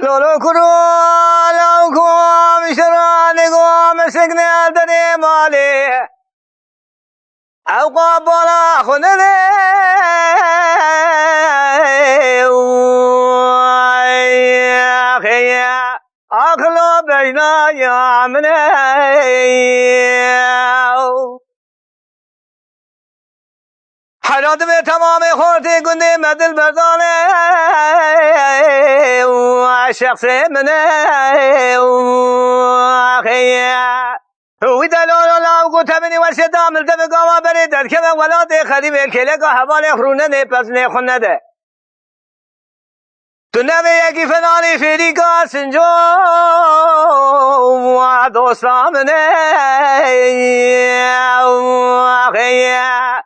لولو کرو لو کوم شرانی کوم سگنال دنی مالی او قابلا خنده خیا اخلو بجنا یامنه حیرات به تمام خورتی گنده مدل بردانه و شخص منه خیا وی دلال لاو کو تبنی و شدام التف قوا بری در که ولاد خریب کله که حوال خرونه نه پس نه خونه ده تو نوی یکی فنانی فیری کا سنجو و دوستام نه خیا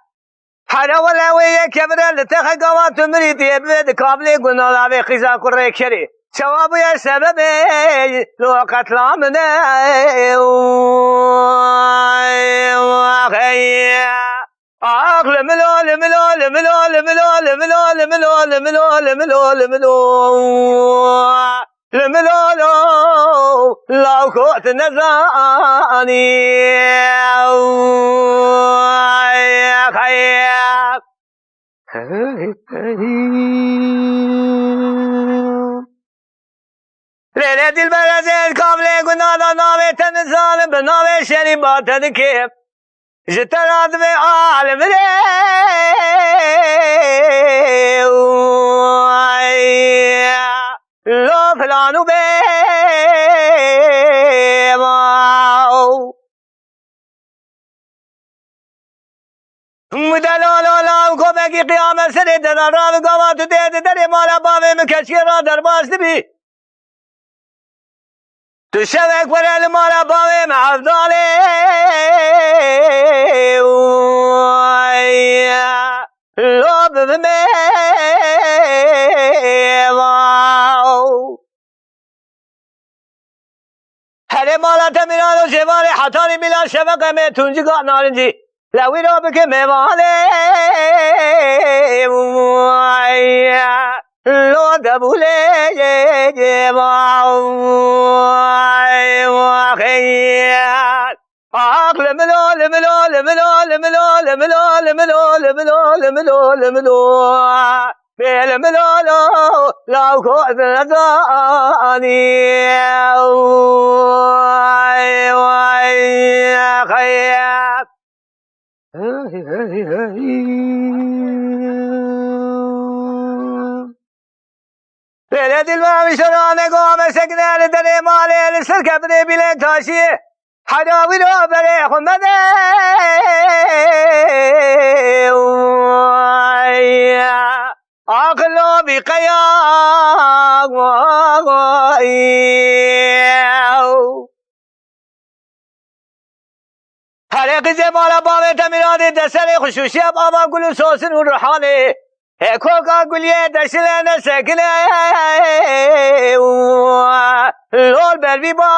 هر ولا وی کبر لتخ قوا تمری دیبد کابل گناه و خیزا کره کری ثواب یا سبب لو قتلام نه عقل ملول ملول ملول ملول ملول ملول ملول ملول ملول ملول لو كنت نزاني يا خيال ليلة البرزين كاملة قلنا ذا ناوي تنزال بناوي شريبات تذكيب جترات بعالم ليه لو فلانو بيماو مدلالو لاو کو بگی قیامت سر در راو گوات دید در مالا باوی مکشی را در باز نبی تو شبک پر المالا باوی محفظالی لو بمیماو هر مالا تمیرانو شوار حتانی بلا شبک میں تونجی گا نارنجی لوی رو بکه میواله لو دبوله خیال عقل ملول ملول ملول ملول ملول ملول ملول ملول ملول بيل ملولو لو كنت نزاني يا خيال ليلة المام شرانه قوم سكنه لدني مالي لسلك ابني بلين تاشيه حداوي لو بري خمده عقلو بقيام هر قزه مالا باوی تمیراده دسر خصوصی بابا گلو سوسن و روحانه کوکا گلیه دشلن سکنه لول بلبی با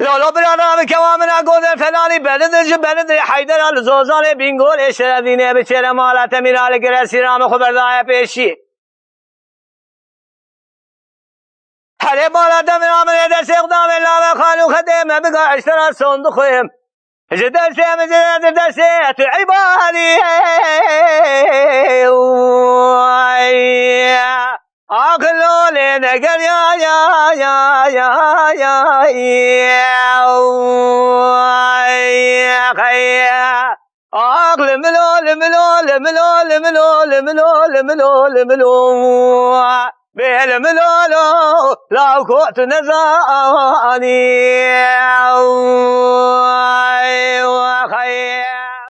لولو برانا بکوامنا گودن فلانی بلدر حیدر الزوزان بینگول اشردینه بچه مالا تمیراده گرسی رام خبردای پیشی هر مالا تمیراده دست اقدام الله خالو خدمه بگا اشترا صندوقهم جدرت مجرد دسيت عبادي عقلوا لنا قال يا خيا عقل ملول ملول ملول ملول ملول ملول ملول بالملولو لو كنت نزاني وخيا